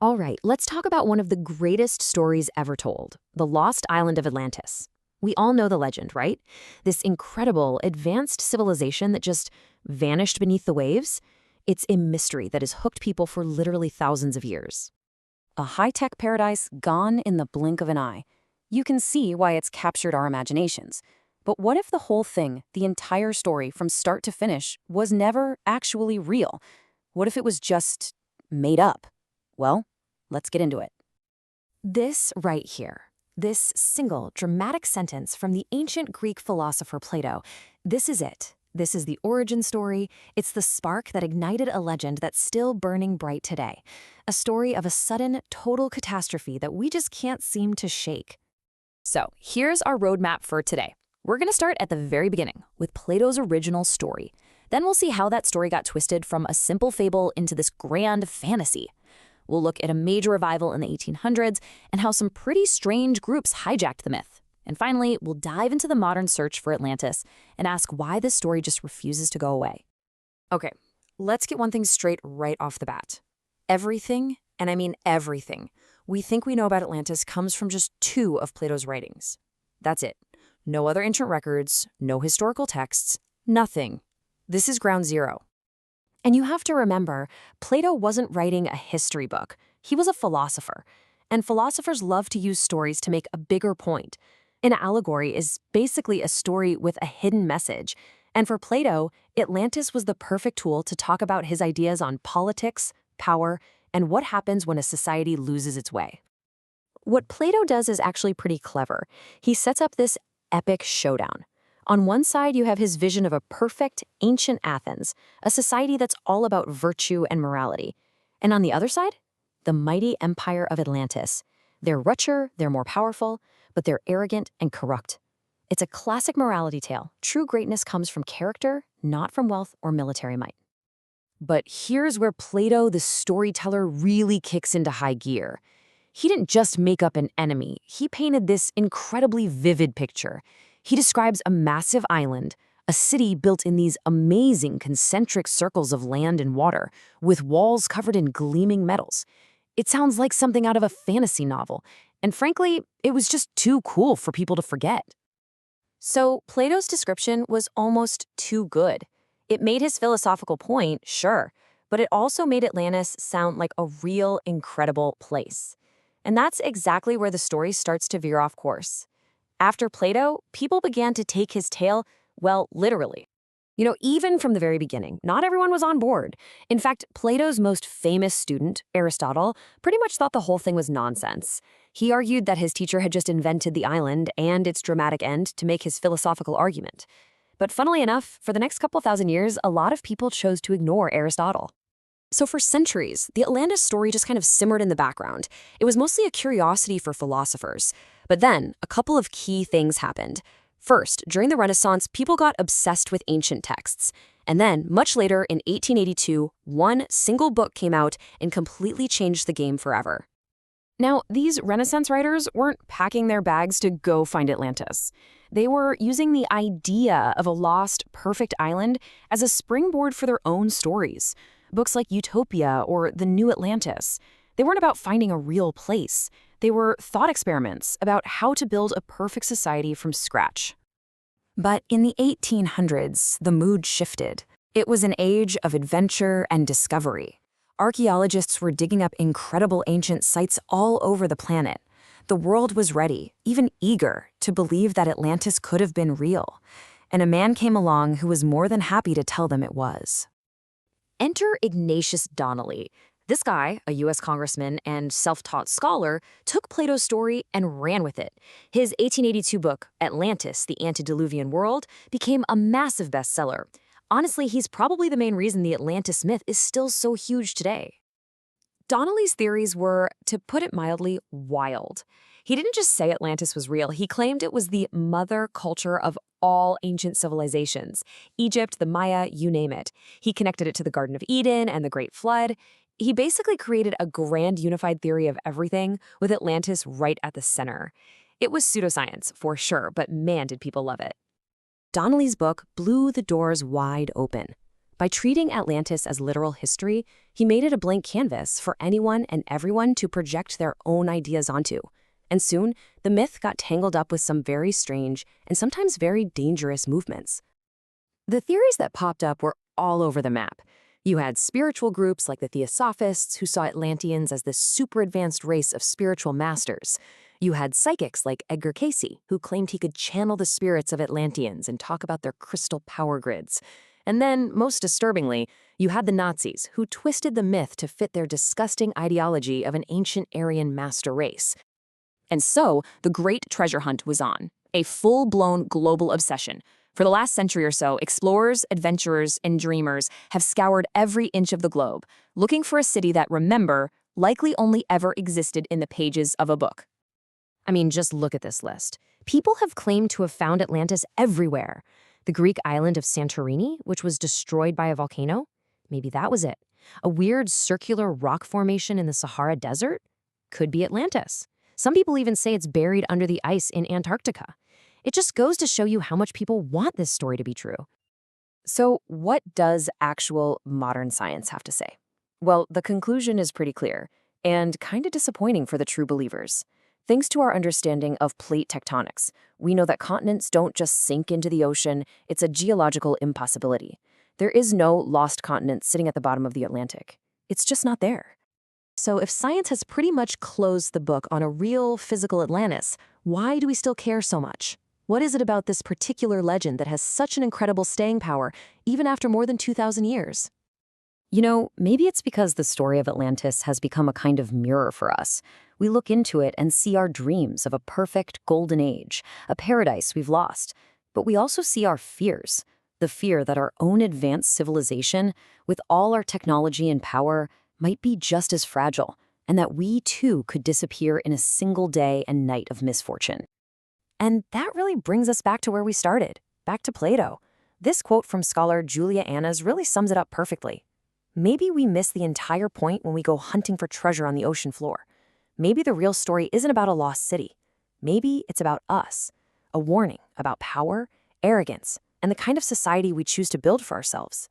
All right, let's talk about one of the greatest stories ever told, the lost island of Atlantis. We all know the legend, right? This incredible, advanced civilization that just vanished beneath the waves. It's a mystery that has hooked people for literally thousands of years. A high-tech paradise gone in the blink of an eye. You can see why it's captured our imaginations. But what if the whole thing, the entire story from start to finish, was never actually real? What if it was just made up? Well, let's get into it. This right here, this single dramatic sentence from the ancient Greek philosopher Plato, this is it. This is the origin story. It's the spark that ignited a legend that's still burning bright today. A story of a sudden, total catastrophe that we just can't seem to shake. So here's our roadmap for today. We're going to start at the very beginning with Plato's original story. Then we'll see how that story got twisted from a simple fable into this grand fantasy. We'll look at a major revival in the 1800s and how some pretty strange groups hijacked the myth. And finally, we'll dive into the modern search for Atlantis and ask why this story just refuses to go away. Okay, let's get one thing straight right off the bat. Everything, and I mean everything, we think we know about Atlantis comes from just two of Plato's writings. That's it. No other ancient records, no historical texts, nothing. This is ground zero. And you have to remember, Plato wasn't writing a history book. He was a philosopher. And philosophers love to use stories to make a bigger point. An allegory is basically a story with a hidden message. And for Plato, Atlantis was the perfect tool to talk about his ideas on politics, power, and what happens when a society loses its way. What Plato does is actually pretty clever. He sets up this epic showdown. On one side, you have his vision of a perfect, ancient Athens, a society that's all about virtue and morality. And on the other side, the mighty empire of Atlantis. They're richer, they're more powerful, but they're arrogant and corrupt. It's a classic morality tale. True greatness comes from character, not from wealth or military might. But here's where Plato, the storyteller, really kicks into high gear. He didn't just make up an enemy. He painted this incredibly vivid picture. He describes a massive island, a city built in these amazing concentric circles of land and water, with walls covered in gleaming metals. It sounds like something out of a fantasy novel, and frankly, it was just too cool for people to forget. So Plato's description was almost too good. It made his philosophical point, sure, but it also made Atlantis sound like a real, incredible place. And that's exactly where the story starts to veer off course. After Plato, people began to take his tale, well, literally. Even from the very beginning, not everyone was on board. In fact, Plato's most famous student, Aristotle, pretty much thought the whole thing was nonsense. He argued that his teacher had just invented the island and its dramatic end to make his philosophical argument. But funnily enough, for the next couple thousand years, a lot of people chose to ignore Aristotle. So for centuries, the Atlantis story just kind of simmered in the background. It was mostly a curiosity for philosophers. But then, a couple of key things happened. First, during the Renaissance, people got obsessed with ancient texts. And then, much later, in 1882, one single book came out and completely changed the game forever. Now, these Renaissance writers weren't packing their bags to go find Atlantis. They were using the idea of a lost, perfect island as a springboard for their own stories. Books like Utopia or The New Atlantis. They weren't about finding a real place. They were thought experiments about how to build a perfect society from scratch. But in the 1800s, the mood shifted. It was an age of adventure and discovery. Archaeologists were digging up incredible ancient sites all over the planet. The world was ready, even eager, to believe that Atlantis could have been real. And a man came along who was more than happy to tell them it was. Enter Ignatius Donnelly. This guy, a U.S. congressman and self-taught scholar, took Plato's story and ran with it. His 1882 book, Atlantis, the Antediluvian World, became a massive bestseller. Honestly, he's probably the main reason the Atlantis myth is still so huge today. Donnelly's theories were, to put it mildly, wild. He didn't just say Atlantis was real, he claimed it was the mother culture of all ancient civilizations. Egypt, the Maya, you name it. He connected it to the Garden of Eden and the Great Flood. He basically created a grand unified theory of everything, with Atlantis right at the center. It was pseudoscience, for sure, but man, did people love it. Donnelly's book blew the doors wide open. By treating Atlantis as literal history, he made it a blank canvas for anyone and everyone to project their own ideas onto. And soon, the myth got tangled up with some very strange and sometimes very dangerous movements. The theories that popped up were all over the map. You had spiritual groups like the Theosophists who saw Atlanteans as this super advanced race of spiritual masters. You had psychics like Edgar Cayce, who claimed he could channel the spirits of Atlanteans and talk about their crystal power grids. And then, most disturbingly, you had the Nazis, who twisted the myth to fit their disgusting ideology of an ancient Aryan master race. And so, the Great Treasure Hunt was on, a full-blown global obsession. For the last century or so, explorers, adventurers, and dreamers have scoured every inch of the globe, looking for a city that, remember, likely only ever existed in the pages of a book. I mean, just look at this list. People have claimed to have found Atlantis everywhere. The Greek island of Santorini, which was destroyed by a volcano? Maybe that was it. A weird circular rock formation in the Sahara Desert? Could be Atlantis. Some people even say it's buried under the ice in Antarctica. It just goes to show you how much people want this story to be true. So what does actual modern science have to say? Well, the conclusion is pretty clear, and kind of disappointing for the true believers. Thanks to our understanding of plate tectonics, we know that continents don't just sink into the ocean, it's a geological impossibility. There is no lost continent sitting at the bottom of the Atlantic. It's just not there. So if science has pretty much closed the book on a real physical Atlantis, why do we still care so much? What is it about this particular legend that has such an incredible staying power, even after more than 2,000 years? You know, maybe it's because the story of Atlantis has become a kind of mirror for us. We look into it and see our dreams of a perfect golden age, a paradise we've lost. But we also see our fears, the fear that our own advanced civilization, with all our technology and power, might be just as fragile, and that we too could disappear in a single day and night of misfortune. And that really brings us back to where we started, back to Plato. This quote from scholar Julia Annas really sums it up perfectly. Maybe we miss the entire point when we go hunting for treasure on the ocean floor. Maybe the real story isn't about a lost city. Maybe it's about us, a warning about power, arrogance, and the kind of society we choose to build for ourselves.